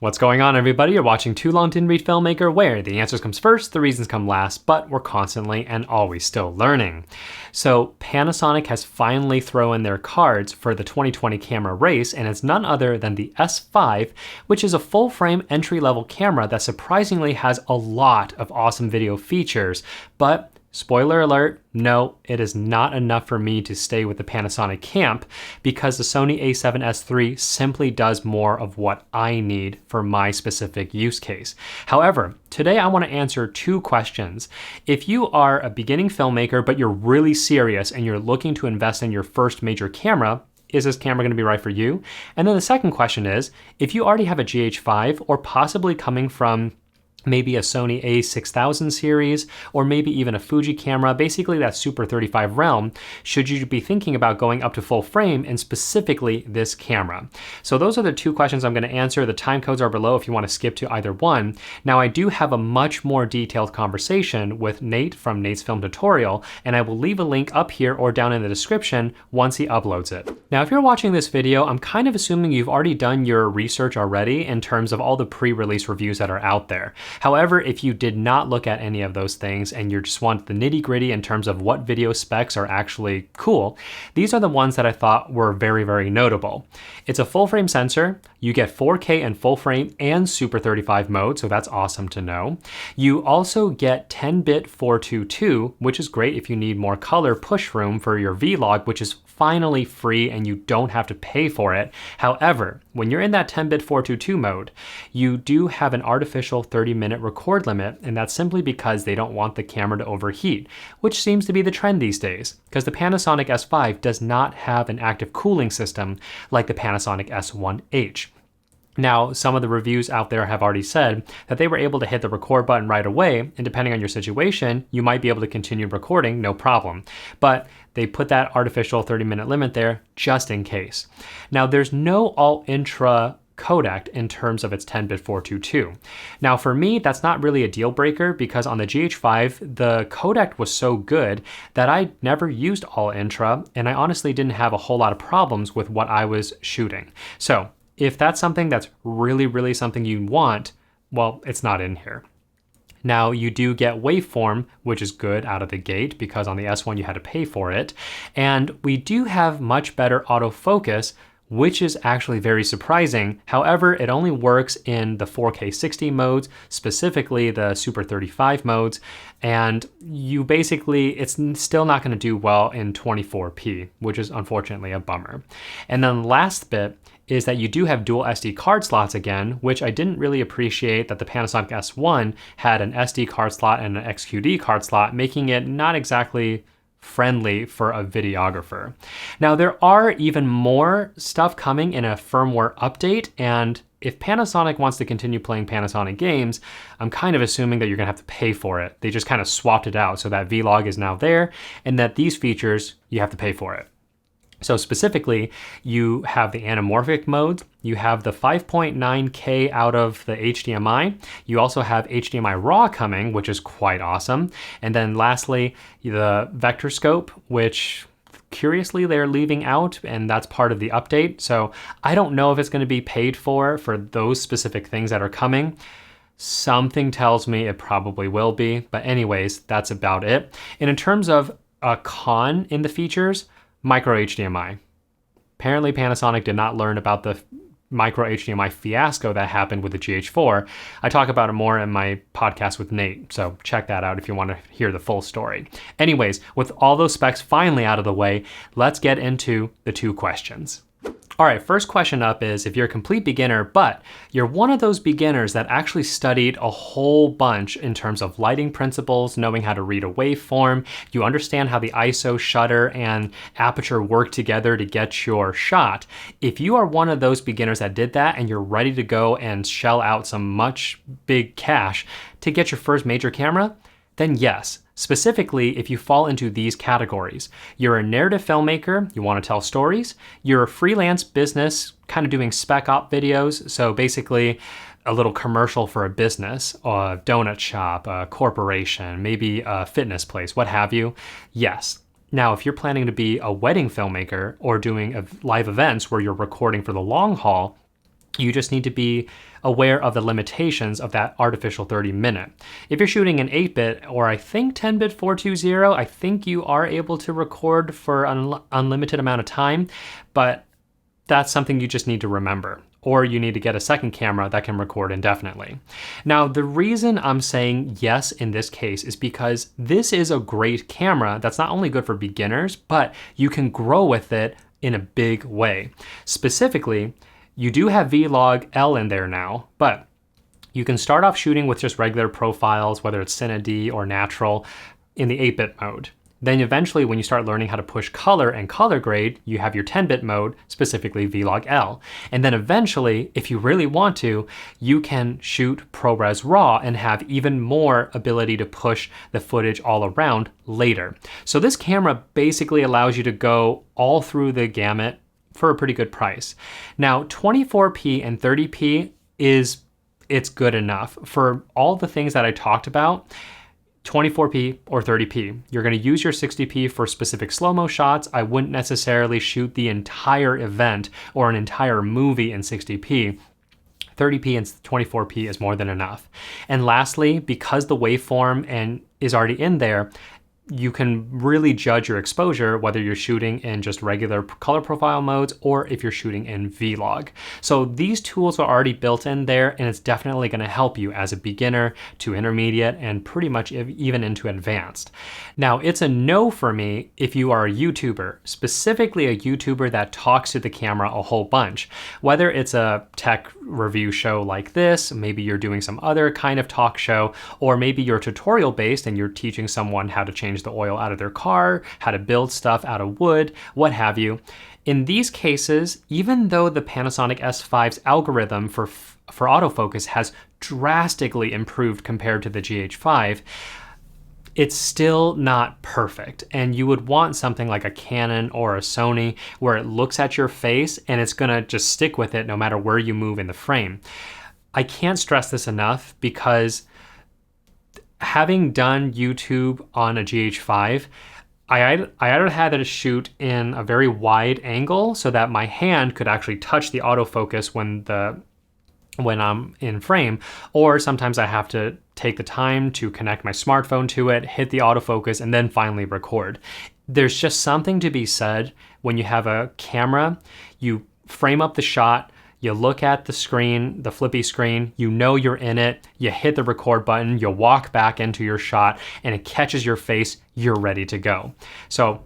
What's going on, everybody? You're watching Too Long Didn't Read Filmmaker, where the answers comes first, the reasons come last, but we're constantly and always still learning. So Panasonic has finally thrown in their cards for the 2020 camera race, and it's none other than the S5, which is a full-frame entry-level camera that surprisingly has a lot of awesome video features, but spoiler alert, no, it is not enough for me to stay with the Panasonic camp because the Sony a7S III simply does more of what I need for my specific use case. However, today I want to answer two questions. If you are a beginning filmmaker, but you're really serious and you're looking to invest in your first major camera, is this camera going to be right for you? And then the second question is, if you already have a GH5 or possibly coming from maybe a Sony a6000 series, or maybe even a Fuji camera, basically that Super 35 realm, should you be thinking about going up to full frame and specifically this camera? So those are the two questions I'm going to answer. The time codes are below if you want to skip to either one. Now I do have a much more detailed conversation with Nate from Nate's Film Tutorial, and I will leave a link up here or down in the description once he uploads it. Now if you're watching this video, I'm kind of assuming you've already done your research already in terms of all the pre-release reviews that are out there. However, if you did not look at any of those things and you just want the nitty-gritty in terms of what video specs are actually cool, these are the ones that I thought were very, very notable. It's a full frame sensor. You get 4K and full frame and Super 35 mode, so that's awesome to know. You also get 10-bit 422, which is great if you need more color push room for your vlog, which is finally free and you don't have to pay for it. However, when you're in that 10-bit 422 mode, you do have an artificial 30-minute record limit, and that's simply because they don't want the camera to overheat, which seems to be the trend these days, because the Panasonic S5 does not have an active cooling system like the Panasonic S1H. Now, some of the reviews out there have already said that they were able to hit the record button right away, and depending on your situation, you might be able to continue recording, no problem. But they put that artificial 30-minute limit there just in case. Now, there's no all-intra codec in terms of its 10-bit 422. Now for me, that's not really a deal breaker because on the GH5, the codec was so good that I never used all intra, and I honestly didn't have a whole lot of problems with what I was shooting. So if that's something that's really, really something you want, well, it's not in here. Now you do get waveform, which is good out of the gate because on the S1 you had to pay for it. And we do have much better autofocus, which is actually very surprising. However, it only works in the 4K 60 modes, specifically the Super 35 modes, and it's still not going to do well in 24p, which is unfortunately a bummer. And then the last bit is that you do have dual SD card slots again, which I didn't really appreciate that the Panasonic S1 had an SD card slot and an XQD card slot, making it not exactly friendly for a videographer. Now there are even more stuff coming in a firmware update, and if Panasonic wants to continue playing Panasonic games, I'm kind of assuming that you're gonna have to pay for it. They just kind of swapped it out so that vlog is now there and that these features, you have to pay for it. So specifically, you have the anamorphic mode, you have the 5.9K out of the HDMI, you also have HDMI RAW coming, which is quite awesome. And then lastly, the vector scope, which curiously they're leaving out, and that's part of the update. So I don't know if it's gonna be paid for those specific things that are coming. Something tells me it probably will be, but anyways, that's about it. And in terms of a con in the features, micro HDMI. Apparently Panasonic did not learn about the micro HDMI fiasco that happened with the GH4. I talk about it more in my podcast with Nate, so check that out if you want to hear the full story. Anyways, with all those specs finally out of the way, let's get into the two questions. All right, first question up is if you're a complete beginner, but you're one of those beginners that actually studied a whole bunch in terms of lighting principles, knowing how to read a waveform, you understand how the ISO, shutter, and aperture work together to get your shot. If you are one of those beginners that did that and you're ready to go and shell out some much big cash to get your first major camera, then yes. Specifically, if you fall into these categories. You're a narrative filmmaker, you want to tell stories. You're a freelance business, kind of doing spec op videos. So basically a little commercial for a business, a donut shop, a corporation, maybe a fitness place, what have you. Yes. Now, if you're planning to be a wedding filmmaker or doing live events where you're recording for the long haul, You just need to be aware of the limitations of that artificial 30-minute. If you're shooting an 8-bit or I think 10-bit 420, I think you are able to record for an unlimited amount of time, but that's something you just need to remember. Or you need to get a second camera that can record indefinitely. Now, the reason I'm saying yes in this case is because this is a great camera that's not only good for beginners, but you can grow with it in a big way. Specifically, you do have Vlog-L in there now, but you can start off shooting with just regular profiles, whether it's Cine D or natural, in the 8-bit mode. Then eventually, when you start learning how to push color and color grade, you have your 10-bit mode, specifically Vlog-L. And then eventually, if you really want to, you can shoot ProRes RAW and have even more ability to push the footage all around later. So this camera basically allows you to go all through the gamut for a pretty good price. Now, 24p and 30p it's good enough for all the things that I talked about. 24p or 30p. You're going to use your 60p for specific slow-mo shots. I wouldn't necessarily shoot the entire event or an entire movie in 60p. 30p and 24p is more than enough. And lastly, because the waveform is already in there, you can really judge your exposure whether you're shooting in just regular color profile modes or if you're shooting in Vlog. So these tools are already built in there, and it's definitely going to help you as a beginner to intermediate and pretty much even into advanced. Now, it's a no for me if you are a YouTuber, specifically a YouTuber that talks to the camera a whole bunch. Whether it's a tech review show like this, maybe you're doing some other kind of talk show, or maybe you're tutorial based and you're teaching someone how to change the oil out of their car, how to build stuff out of wood, what have you. In these cases, even though the Panasonic S5's algorithm for autofocus has drastically improved compared to the GH5, it's still not perfect. And you would want something like a Canon or a Sony where it looks at your face and it's gonna just stick with it no matter where you move in the frame. I can't stress this enough because having done YouTube on a GH5, I either had to shoot in a very wide angle so that my hand could actually touch the autofocus when I'm in frame, or sometimes I have to take the time to connect my smartphone to it, hit the autofocus, and then finally record. There's just something to be said when you have a camera, you frame up the shot, you look at the screen, the flippy screen, you know you're in it, you hit the record button, you walk back into your shot, and it catches your face, you're ready to go. So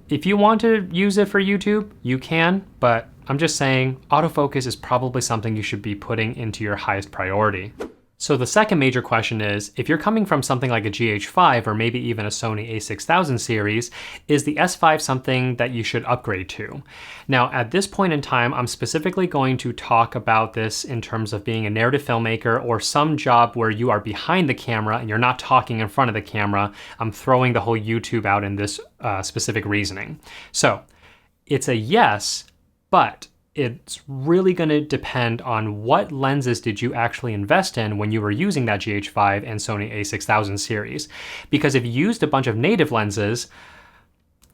if you want to use it for YouTube, you can, but I'm just saying autofocus is probably something you should be putting into your highest priority. So the second major question is, if you're coming from something like a GH5 or maybe even a Sony a6000 series, is the S5 something that you should upgrade to? Now, at this point in time, I'm specifically going to talk about this in terms of being a narrative filmmaker or some job where you are behind the camera and you're not talking in front of the camera. I'm throwing the whole YouTube out in this specific reasoning. So it's a yes, but it's really going to depend on what lenses did you actually invest in when you were using that GH5 and Sony a6000 series. Because if you used a bunch of native lenses,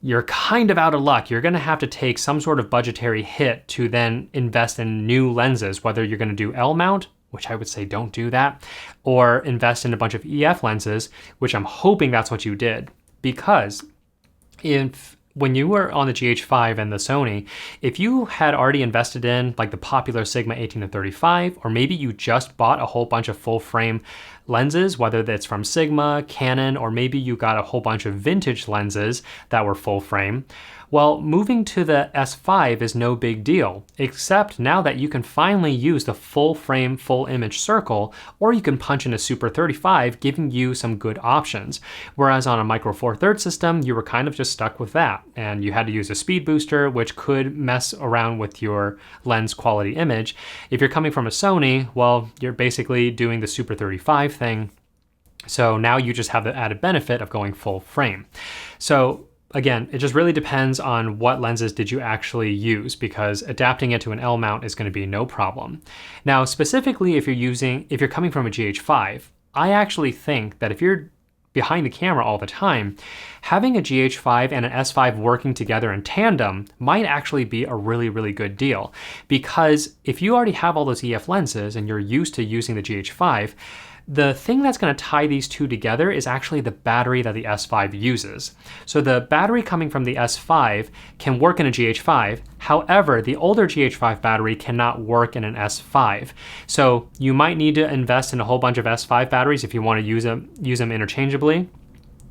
you're kind of out of luck. You're going to have to take some sort of budgetary hit to then invest in new lenses, whether you're going to do L mount, which I would say don't do that, or invest in a bunch of EF lenses, which I'm hoping that's what you did. Because when you were on the GH5 and the Sony, if you had already invested in like the popular Sigma 18-35, or maybe you just bought a whole bunch of full frame lenses, whether that's from Sigma, Canon, or maybe you got a whole bunch of vintage lenses that were full frame, well, moving to the S5 is no big deal, except now that you can finally use the full frame, full image circle, or you can punch in a Super 35, giving you some good options. Whereas on a Micro Four Thirds system, you were kind of just stuck with that, and you had to use a speed booster, which could mess around with your lens quality image. If you're coming from a Sony, well, you're basically doing the Super 35 thing. So now you just have the added benefit of going full frame. So again, it just really depends on what lenses did you actually use, because adapting it to an L mount is going to be no problem. Now, specifically if you're coming from a GH5, I actually think that if you're behind the camera all the time, having a GH5 and an S5 working together in tandem might actually be a really, really good deal. Because if you already have all those EF lenses and you're used to using the GH5, the thing that's going to tie these two together is actually the battery that the S5 uses. So the battery coming from the S5 can work in a GH5. However, the older GH5 battery cannot work in an S5. So you might need to invest in a whole bunch of S5 batteries if you want to use them interchangeably.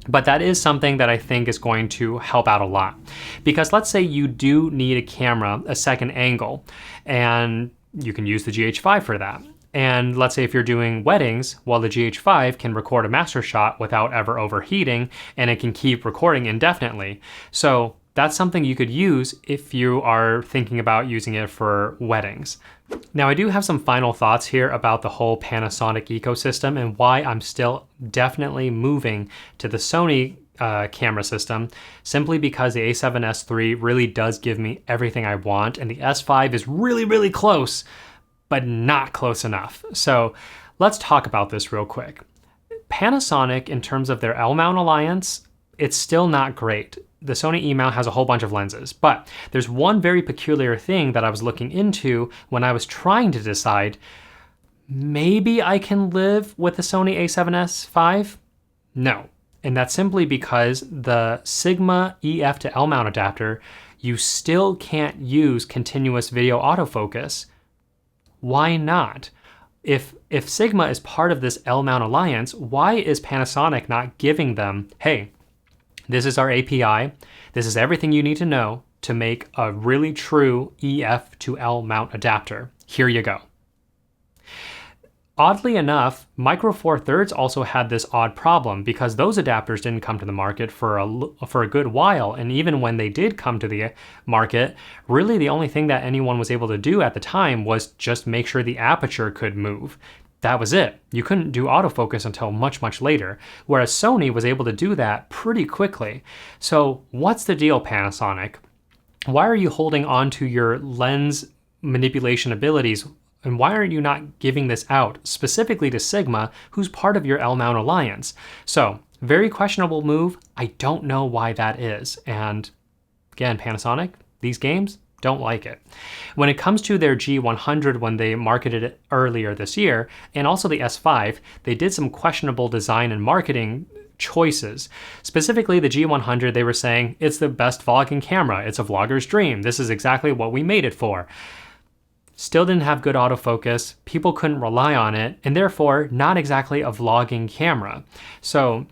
But that is something that I think is going to help out a lot. Because let's say you do need a camera, a second angle, and you can use the GH5 for that. And let's say if you're doing weddings, well, the GH5 can record a master shot without ever overheating, and it can keep recording indefinitely. So that's something you could use if you are thinking about using it for weddings. Now, I do have some final thoughts here about the whole Panasonic ecosystem and why I'm still definitely moving to the Sony camera system, simply because the a7S III really does give me everything I want, and the S5 is really, really close, but not close enough. So let's talk about this real quick. Panasonic, in terms of their L-mount alliance, it's still not great. The Sony E-mount has a whole bunch of lenses, but there's one very peculiar thing that I was looking into when I was trying to decide, maybe I can live with the Sony a7S V? No. And that's simply because the Sigma EF to L-mount adapter, you still can't use continuous video autofocus. Why not? If Sigma is part of this L-mount alliance, why is Panasonic not giving them, hey, this is our API, this is everything you need to know to make a really true EF to L-mount adapter. Here you go. Oddly enough, Micro Four Thirds also had this odd problem because those adapters didn't come to the market for a good while, and even when they did come to the market, really the only thing that anyone was able to do at the time was just make sure the aperture could move. That was it. You couldn't do autofocus until much, much later, whereas Sony was able to do that pretty quickly. So what's the deal, Panasonic? Why are you holding on to your lens manipulation abilities? And why are you not giving this out specifically to Sigma, who's part of your L-mount alliance? So, very questionable move. I don't know why that is. And again, Panasonic, these games, don't like it. When it comes to their G100, when they marketed it earlier this year, and also the S5, they did some questionable design and marketing choices. Specifically, the G100, they were saying, it's the best vlogging camera. It's a vlogger's dream. This is exactly what we made it for. Still didn't have good autofocus, people couldn't rely on it, and therefore not exactly a vlogging camera. So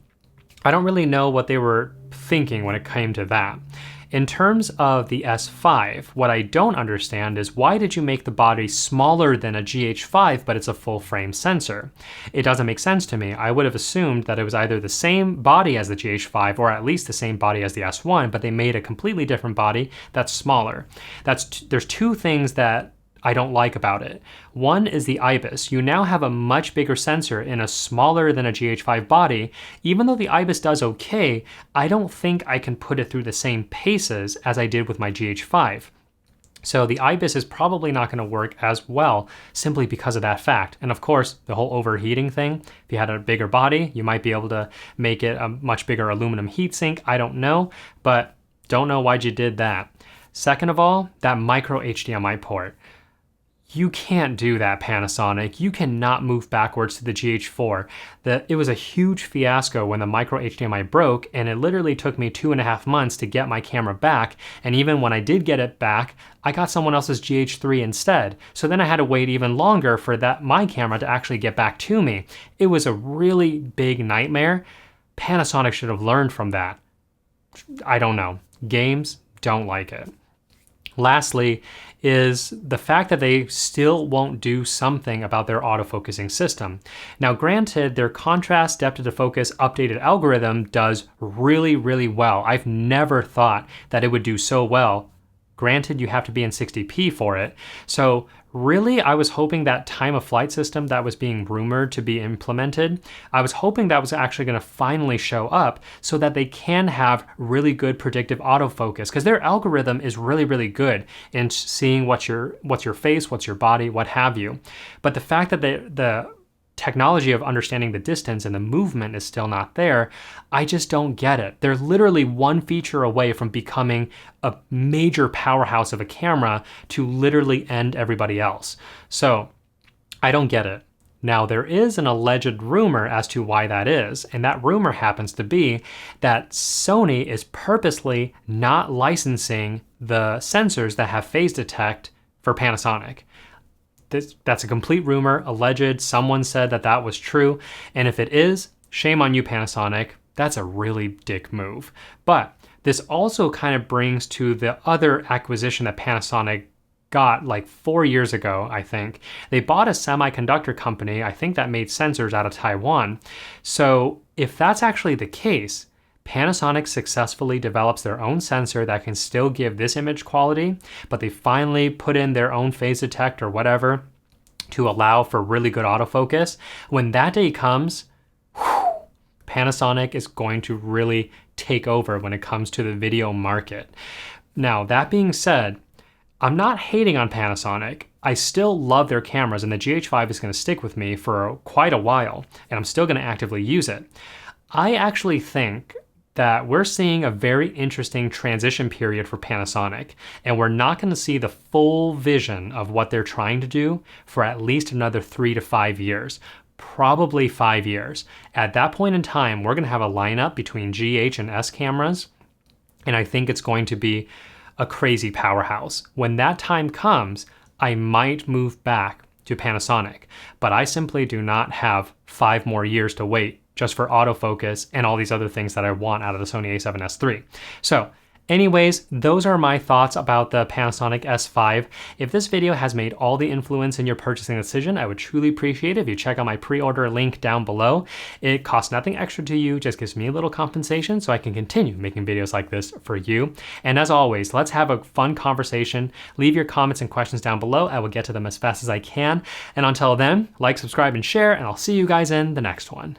I don't really know what they were thinking when it came to that. In terms of the S5, what I don't understand is why did you make the body smaller than a GH5 but it's a full frame sensor? It doesn't make sense to me. I would have assumed that it was either the same body as the GH5 or at least the same body as the S1, but they made a completely different body that's smaller. There's two things that I don't like about it. One is the IBIS. You now have a much bigger sensor in a smaller than a GH5 body. Even though the IBIS does okay, I don't think I can put it through the same paces as I did with my GH5. So the IBIS is probably not going to work as well simply because of that fact. And of course, the whole overheating thing, if you had a bigger body, you might be able to make it a much bigger aluminum heatsink. I don't know, but don't know why you did that. Second of all, that micro HDMI port. You can't do that, Panasonic. You cannot move backwards to the GH4. It was a huge fiasco when the micro HDMI broke, and it literally took me 2.5 months to get my camera back. And even when I did get it back, I got someone else's GH3 instead. So then I had to wait even longer for my camera to actually get back to me. It was a really big nightmare. Panasonic should have learned from that. I don't know. Games, don't like it. Lastly, is the fact that they still won't do something about their autofocusing system. Now, granted, their contrast depth of focus updated algorithm does really, really well. I've never thought that it would do so well. Granted, you have to be in 60p for it. So really, I was hoping that time of flight system that was being rumored to be implemented, I was hoping that was actually going to finally show up so that they can have really good predictive autofocus, because their algorithm is really, really good in seeing what's your face, what's your body, what have you. But the fact that the technology of understanding the distance and the movement is still not there, I just don't get it. They're literally one feature away from becoming a major powerhouse of a camera to literally end everybody else. So I don't get it. Now, there is an alleged rumor as to why that is, and that rumor happens to be that Sony is purposely not licensing the sensors that have phase detect for Panasonic. That's a complete rumor, alleged. Someone said that that was true. And if it is, shame on you, Panasonic. That's a really dick move. But this also kind of brings to the other acquisition that Panasonic got like 4 years ago, I think. They bought a semiconductor company, I think that made sensors out of Taiwan. So if that's actually the case, Panasonic successfully develops their own sensor that can still give this image quality, but they finally put in their own phase detect or whatever to allow for really good autofocus. When that day comes, Panasonic is going to really take over when it comes to the video market. Now, that being said, I'm not hating on Panasonic. I still love their cameras, and the GH5 is going to stick with me for quite a while, and I'm still going to actively use it. I actually think that we're seeing a very interesting transition period for Panasonic, and we're not going to see the full vision of what they're trying to do for at least another 3 to 5 years, probably 5 years. At that point in time, we're going to have a lineup between GH and S cameras, and I think it's going to be a crazy powerhouse. When that time comes, I might move back to Panasonic, but I simply do not have 5 more years to wait just for autofocus and all these other things that I want out of the Sony a7S III. So anyways, those are my thoughts about the Panasonic S5. If this video has made all the influence in your purchasing decision, I would truly appreciate it if you check out my pre-order link down below. It costs nothing extra to you, just gives me a little compensation so I can continue making videos like this for you. And as always, let's have a fun conversation. Leave your comments and questions down below. I will get to them as fast as I can. And until then, like, subscribe, and share, and I'll see you guys in the next one.